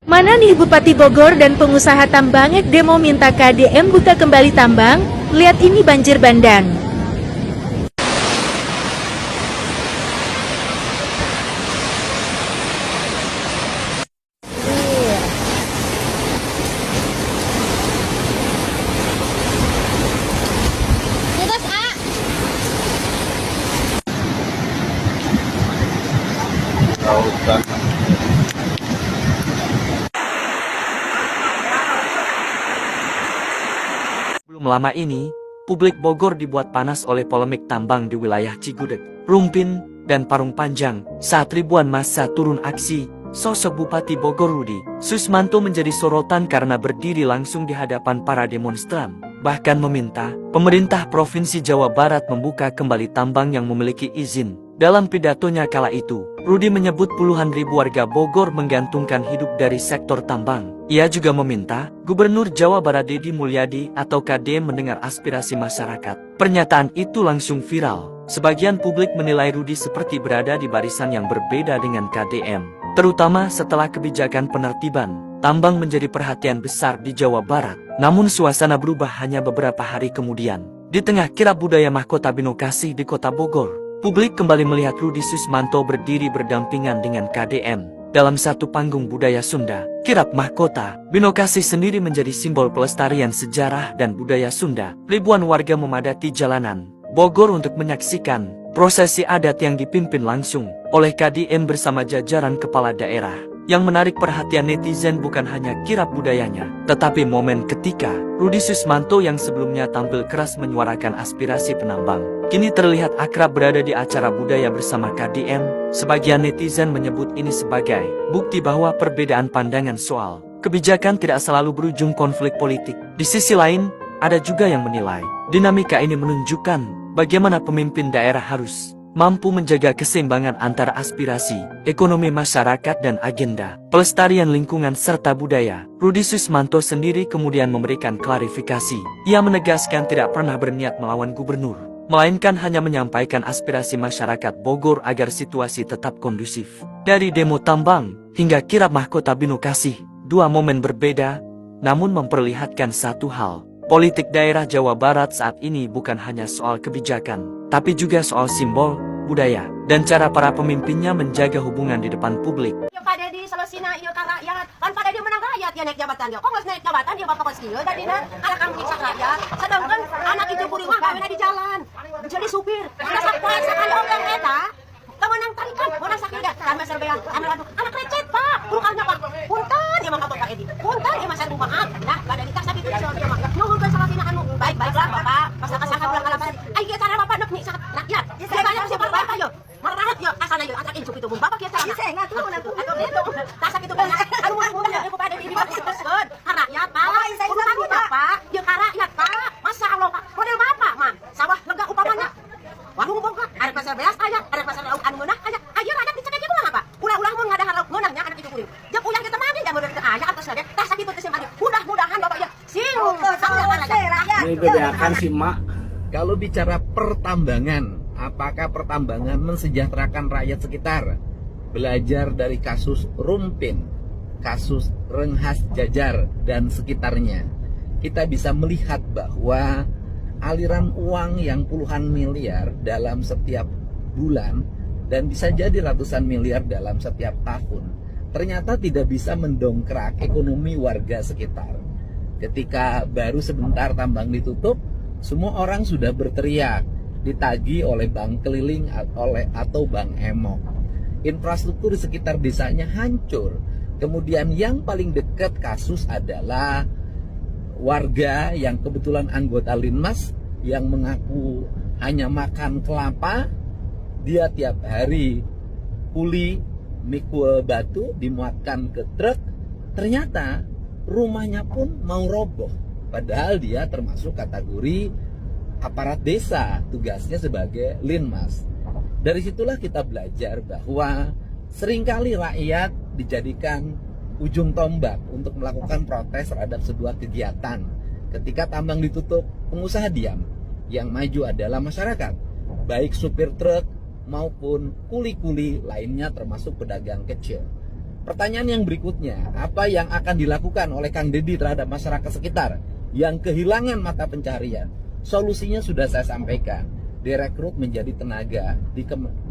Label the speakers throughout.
Speaker 1: Mana nih Bupati Bogor dan pengusaha tambang demo minta KDM buka kembali tambang? Lihat ini banjir bandang.
Speaker 2: Belum lama ini, publik Bogor dibuat panas oleh polemik tambang di wilayah Cigudeg, Rumpin, dan Parung Panjang saat ribuan massa turun aksi. Sosok Bupati Bogor Rudi Susmanto menjadi sorotan karena berdiri langsung di hadapan para demonstran, bahkan meminta pemerintah Provinsi Jawa Barat membuka kembali tambang yang memiliki izin. Dalam pidatonya kala itu, Rudi menyebut puluhan ribu warga Bogor menggantungkan hidup dari sektor tambang. Ia juga meminta Gubernur Jawa Barat Deddy Mulyadi atau KDM mendengar aspirasi masyarakat. Pernyataan itu langsung viral. Sebagian publik menilai Rudi seperti berada di barisan yang berbeda dengan KDM, terutama setelah kebijakan penertiban tambang menjadi perhatian besar di Jawa Barat. Namun suasana berubah hanya beberapa hari kemudian. Di tengah kirap budaya mahkota Binokasi di kota Bogor, publik kembali melihat Rudi Susmanto berdiri berdampingan dengan KDM. Dalam satu panggung budaya Sunda, kirap mahkota Binokasi sendiri menjadi simbol pelestarian sejarah dan budaya Sunda. Ribuan warga memadati jalanan Bogor untuk menyaksikan prosesi adat yang dipimpin langsung oleh KDM bersama jajaran kepala daerah. Yang menarik perhatian netizen bukan hanya kirap budayanya, tetapi momen ketika Rudi Susmanto yang sebelumnya tampil keras menyuarakan aspirasi penambang, kini terlihat akrab berada di acara budaya bersama KDM. Sebagian netizen menyebut ini sebagai bukti bahwa perbedaan pandangan soal kebijakan tidak selalu berujung konflik politik. Di sisi lain, ada juga yang menilai dinamika ini menunjukkan bagaimana pemimpin daerah harus mampu menjaga keseimbangan antara aspirasi, ekonomi masyarakat dan agenda pelestarian lingkungan serta budaya. Rudi Susmanto sendiri kemudian memberikan klarifikasi. Ia menegaskan tidak pernah berniat melawan gubernur, melainkan hanya menyampaikan aspirasi masyarakat Bogor agar situasi tetap kondusif. Dari demo tambang hingga kirap mahkota Binokasi, dua momen berbeda, namun memperlihatkan satu hal. Politik daerah Jawa Barat saat ini bukan hanya soal kebijakan, tapi juga soal simbol, budaya, dan cara para pemimpinnya menjaga hubungan di depan publik.
Speaker 3: Yo Pak Deddy selesina ieu ka rakyat. Kan Pak Deddy menang rakyat ya naik jabatan dia. Kok geus naik jabatan dia bapak kieu dadina ala kang nyiksa rakyat. Sedangkan anak itu kuring mah gawena di jalan. Jadi supir. Udah sakpoe sakali orang eta. Kemenang tarikan, orang sakit gak? Kan Mas Beang, anak lecet Pak. Bukannya Pak. Punten ya mah Pak Edi. Punten ya Mas Rumah. Nah, Pak Deddy tak sakit itu dia mah. Nuhunkeun salahina anu baik-baiklah Bapak. Pasaka-saka bulan kalapan. Ai kieu cara Bapak neuk nyiksa rakyat. Saya banyak siapa Bapak yo. Marahat yo asana yo atak insuk itu bung Bapak kieu cara. Saya ngatuh atuh itu. Tak sakit itu. Anu mah Pak Deddy di Bogor. Rakyat Pak. Urusan Bapak, jeung ka rakyat Pak. Masa Allah Pak. Model Bapak mah sawah lega upamanya. Warung bongkar, ada pasar beas aya, ada pasar lauk anu meunah aya. Ayeuna rakyat dicegah kumaha apa? Ulah-ulah mun ngadahar lauk meunahnya anak itu kuring. Jeung uyang kita mah da meureun teu aya atos gede. Tah sakitu teh simpati. Mudah-mudahan Bapak ya sing rakyat.
Speaker 4: Ini bebeakan si Mak.
Speaker 5: Kalau bicara pertambangan, apakah pertambangan mensejahterakan rakyat sekitar? Belajar dari kasus Rumpin, kasus Renghas Jajar dan sekitarnya, kita bisa melihat bahwa aliran uang yang puluhan miliar dalam setiap bulan dan bisa jadi ratusan miliar dalam setiap tahun ternyata tidak bisa mendongkrak ekonomi warga sekitar. Ketika baru sebentar tambang ditutup, semua orang sudah berteriak, ditagih oleh bank keliling atau bank emok. Infrastruktur di sekitar desanya hancur. Kemudian yang paling dekat kasus adalah warga yang kebetulan anggota Linmas yang mengaku hanya makan kelapa. Dia tiap hari kuli mikul batu dimuatkan ke truk. Ternyata rumahnya pun mau roboh. Padahal dia termasuk kategori aparat desa, tugasnya sebagai Linmas. Dari situlah kita belajar bahwa seringkali rakyat dijadikan ujung tombak untuk melakukan protes terhadap sebuah kegiatan. Ketika tambang ditutup, pengusaha diam. Yang maju adalah masyarakat, baik supir truk maupun kuli-kuli lainnya termasuk pedagang kecil. Pertanyaan yang berikutnya, apa yang akan dilakukan oleh Kang Deddy terhadap masyarakat sekitar yang kehilangan mata pencaharian? Solusinya sudah saya sampaikan, direkrut menjadi tenaga di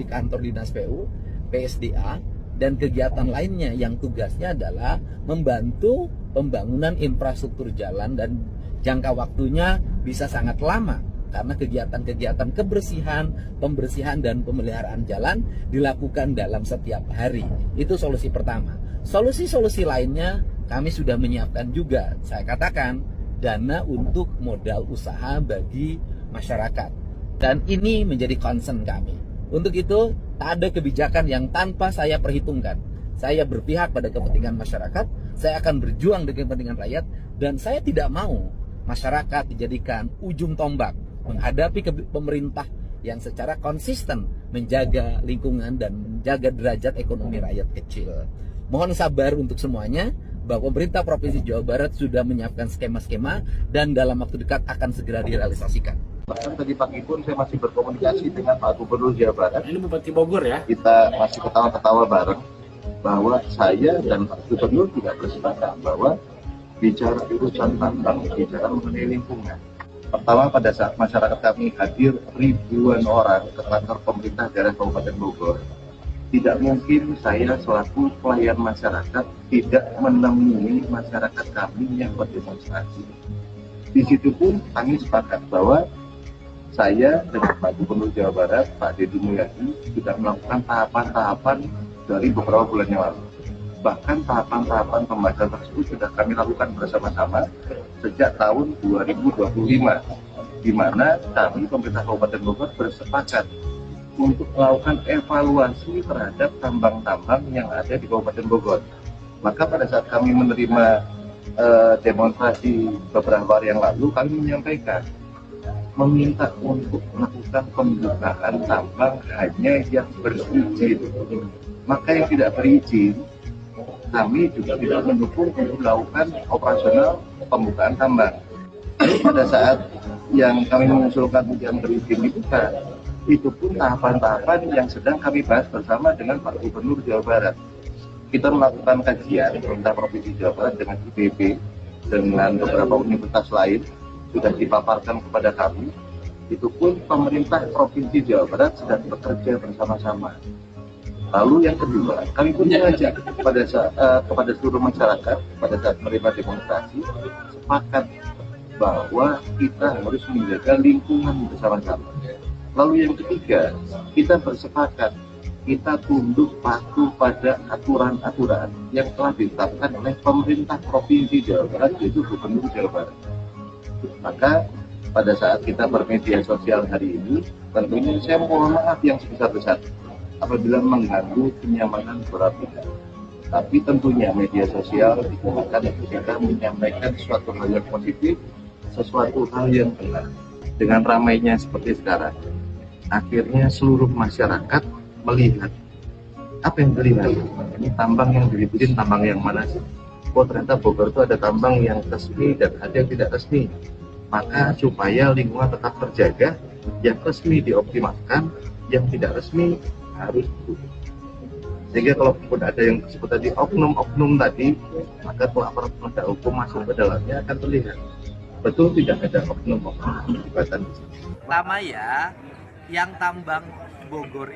Speaker 5: kantor dinas PU, PSDA, dan kegiatan lainnya yang tugasnya adalah membantu pembangunan infrastruktur jalan, dan jangka waktunya bisa sangat lama karena kegiatan-kegiatan kebersihan, pembersihan dan pemeliharaan jalan dilakukan dalam setiap hari. Itu solusi pertama. Solusi-solusi lainnya kami sudah menyiapkan juga. Saya katakan dana untuk modal usaha bagi masyarakat. Dan ini menjadi concern kami. Untuk itu tak ada kebijakan yang tanpa saya perhitungkan. Saya berpihak pada kepentingan masyarakat, saya akan berjuang dengan kepentingan rakyat, dan saya tidak mau masyarakat dijadikan ujung tombak menghadapi pemerintah yang secara konsisten menjaga lingkungan dan menjaga derajat ekonomi rakyat kecil. Mohon sabar untuk semuanya, bahwa pemerintah Provinsi Jawa Barat sudah menyiapkan skema-skema dan dalam waktu dekat akan segera direalisasikan.
Speaker 4: Bahkan tadi pagi pun saya masih berkomunikasi dengan Pak Gubernur Jawa Barat.
Speaker 6: Ini Bupati Bogor ya?
Speaker 4: Kita masih ketawa-ketawa bareng bahwa saya dan Pak Gubernur tidak bersepakat bahwa bicara urusan tambang, bicara mengenai lingkungan. Pertama, pada saat masyarakat kami hadir ribuan orang ke kantor pemerintah daerah Kabupaten Bogor, tidak mungkin saya selaku pelayan masyarakat tidak menemui masyarakat kami yang berdemonstrasi. Di situ pun kami sepakat bahwa saya dengan Pak Gubernur Jawa Barat, Pak Deddy Mulyadi, sudah melakukan tahapan-tahapan dari beberapa bulan yang lalu. Bahkan tahapan-tahapan pembahasan tersebut sudah kami lakukan bersama-sama sejak tahun 2025, di mana kami pemerintah Kabupaten Bogor bersepakat untuk melakukan evaluasi terhadap tambang-tambang yang ada di Kabupaten Bogor. Maka pada saat kami menerima demonstrasi beberapa hari yang lalu, kami menyampaikan meminta untuk melakukan pembukaan tambang hanya yang berizin. Maka yang tidak berizin, kami juga tidak mendukung untuk melakukan operasional pembukaan tambang. Pada saat yang kami mengusulkan yang berizin dibuka, itu pun tahapan-tahapan yang sedang kami bahas bersama dengan Pak Gubernur Jawa Barat. Kita melakukan kajian pemerintah Provinsi Jawa Barat dengan IPB, dengan beberapa universitas lain, sudah dipaparkan kepada kami. Itu pun pemerintah Provinsi Jawa Barat sedang bekerja bersama-sama. Lalu yang kedua, kami pun mengajak kepada seluruh masyarakat pada saat menerima demonstrasi, sepakat bahwa kita harus menjaga lingkungan bersama-sama. Lalu yang ketiga, kita bersepakat, kita tunduk patuh pada aturan-aturan yang telah ditetapkan oleh pemerintah Provinsi Jawa Barat, yaitu Gubernur Jawa Barat. Maka pada saat kita bermedia sosial hari ini, tentunya saya mohon maaf yang sebesar-besarnya apabila mengganggu kenyamanan beberapa pihak. Tapi tentunya media sosial digunakan ketika menyampaikan sesuatu hal yang positif, sesuatu hal yang benar. Dengan ramainya seperti sekarang, akhirnya seluruh masyarakat melihat. Apa yang terlihat? Ini tambang yang diliputin tambang yang mana sih? Oh, ternyata Bogor itu ada tambang yang resmi dan ada yang tidak resmi. Maka supaya lingkungan tetap terjaga, yang resmi dioptimalkan, yang tidak resmi harus ditutup. Sehingga kalaupun ada yang disebut tadi oknum-oknum tadi, maka kalau aparat penegak hukum masuk ke dalamnya akan terlihat betul tidak ada oknum-oknum keterlibatan.
Speaker 7: Pertama ya, yang tambang Bogor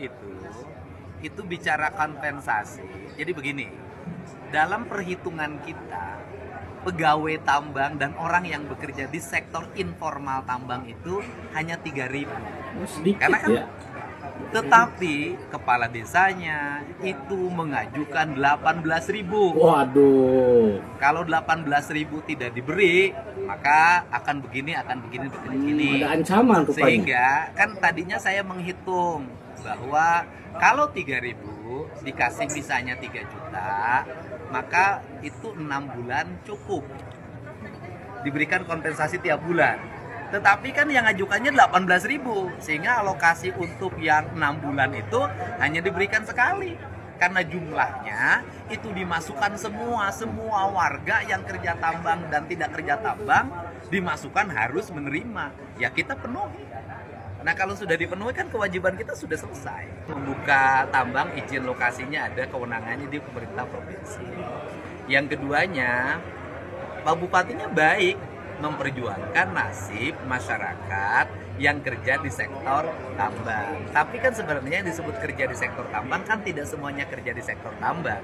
Speaker 7: itu bicara kompensasi. Jadi begini, dalam perhitungan kita, pegawai tambang dan orang yang bekerja di sektor informal tambang itu hanya 3.000. Karena kan
Speaker 6: ya?
Speaker 7: Tetapi kepala desanya itu mengajukan 18.000.
Speaker 6: Waduh.
Speaker 7: Kalau 18.000 tidak diberi, maka akan begini.
Speaker 6: Ada ancaman rupanya.
Speaker 7: Sehingga kan tadinya saya menghitung bahwa kalau 3.000 dikasih misalnya 3 juta, maka itu 6 bulan cukup. Diberikan kompensasi tiap bulan. Tetapi kan yang ajukannya 18.000, sehingga alokasi untuk yang 6 bulan itu hanya diberikan sekali. Karena jumlahnya itu dimasukkan semua warga yang kerja tambang dan tidak kerja tambang dimasukkan harus menerima. Ya kita penuhi. Nah kalau sudah dipenuhi kan kewajiban kita sudah selesai. Membuka tambang, izin lokasinya ada, kewenangannya di pemerintah provinsi. Yang keduanya, Pak Bupatinya baik memperjuangkan nasib masyarakat yang kerja di sektor tambang. Tapi kan sebenarnya yang disebut kerja di sektor tambang kan tidak semuanya kerja di sektor tambang.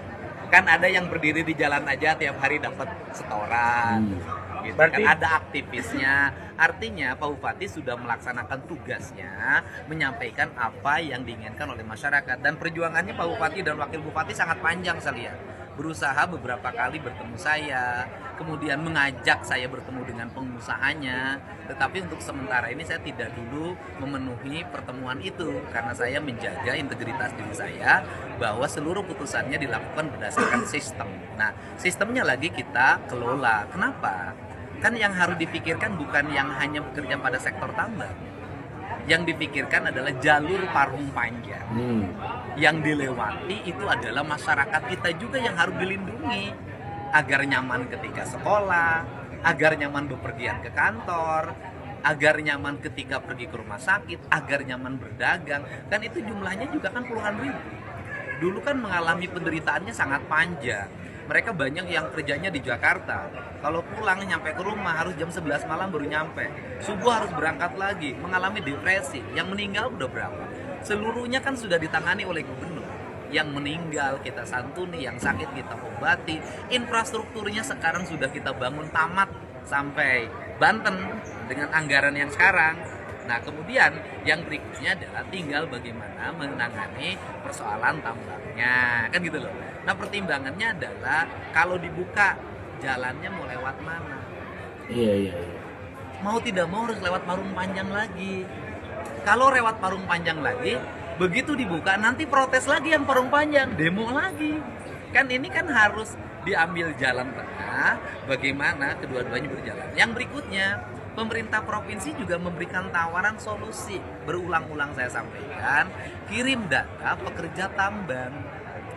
Speaker 7: Kan ada yang berdiri di jalan aja tiap hari dapat setoran. Gitu. Kan ada aktivisnya. Artinya Pak Bupati sudah melaksanakan tugasnya, menyampaikan apa yang diinginkan oleh masyarakat. Dan perjuangannya Pak Bupati dan Wakil Bupati sangat panjang saya lihat. Berusaha beberapa kali bertemu saya, kemudian mengajak saya bertemu dengan pengusahanya. Tetapi untuk sementara ini saya tidak dulu memenuhi pertemuan itu karena saya menjaga integritas diri saya bahwa seluruh putusannya dilakukan berdasarkan sistem. Nah, sistemnya lagi kita kelola. Kenapa? Kan yang harus dipikirkan bukan yang hanya bekerja pada sektor tambang. Yang dipikirkan adalah jalur parung panjang. Yang dilewati itu adalah masyarakat kita juga yang harus dilindungi agar nyaman ketika sekolah, agar nyaman bepergian ke kantor, agar nyaman ketika pergi ke rumah sakit, agar nyaman berdagang. Dan itu jumlahnya juga kan puluhan ribu. Dulu kan mengalami penderitaannya sangat panjang. Mereka banyak yang kerjanya di Jakarta. Kalau pulang nyampe ke rumah harus jam 11 malam baru nyampe. Subuh harus berangkat lagi, mengalami depresi. Yang meninggal udah berapa? Seluruhnya kan sudah ditangani oleh gubernur. Yang meninggal kita santuni, yang sakit kita obati. Infrastrukturnya sekarang sudah kita bangun tamat sampai Banten dengan anggaran yang sekarang. Nah kemudian yang berikutnya adalah tinggal bagaimana menangani persoalan tambangnya, kan gitu loh. Nah pertimbangannya adalah kalau dibuka jalannya mau lewat mana?
Speaker 6: Iya.
Speaker 7: Mau tidak mau harus lewat parung panjang lagi. Kalau lewat parung panjang lagi, begitu dibuka nanti protes lagi yang parung panjang, demo lagi. Kan ini kan harus diambil jalan tengah, bagaimana kedua-duanya berjalan. Yang berikutnya, pemerintah provinsi juga memberikan tawaran solusi. Berulang-ulang saya sampaikan, kirim data pekerja tambang,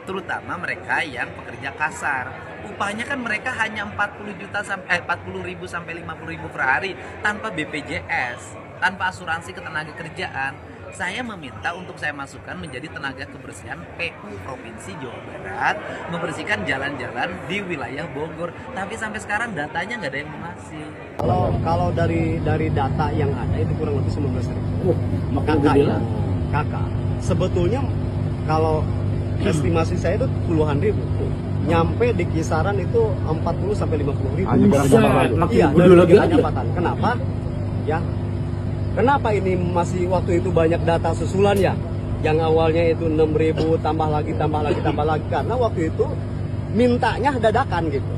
Speaker 7: terutama mereka yang pekerja kasar. Upahnya kan mereka hanya 40.000 sampai 50.000 per hari tanpa BPJS, tanpa asuransi ketenaga kerjaan. Saya meminta untuk saya masukkan menjadi tenaga kebersihan PU Provinsi Jawa Barat, membersihkan jalan-jalan di wilayah Bogor. Tapi sampai sekarang datanya nggak ada yang mengasih.
Speaker 8: Kalau dari data yang ada itu kurang lebih 19.000. Kakak ya, kakak. Sebetulnya kalau estimasi saya itu puluhan ribu. Nyampe di kisaran itu 40 sampai 50.000. Iya, dari hanya Kenapa? Ya. Kenapa ini masih waktu itu banyak data susulan ya? Yang awalnya itu 6.000 tambah lagi. Karena waktu itu mintanya dadakan gitu.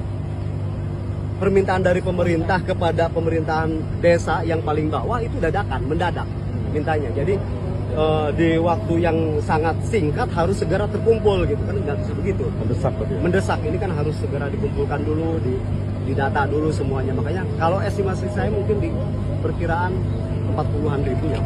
Speaker 8: Permintaan dari pemerintah kepada pemerintahan desa yang paling bawah itu dadakan, mendadak mintanya. Jadi di waktu yang sangat singkat harus segera terkumpul gitu kan, nggak bisa begitu. Mendesak ini kan harus segera dikumpulkan dulu, didata dulu semuanya. Makanya kalau estimasi saya mungkin di perkiraan 40-an ribu ya.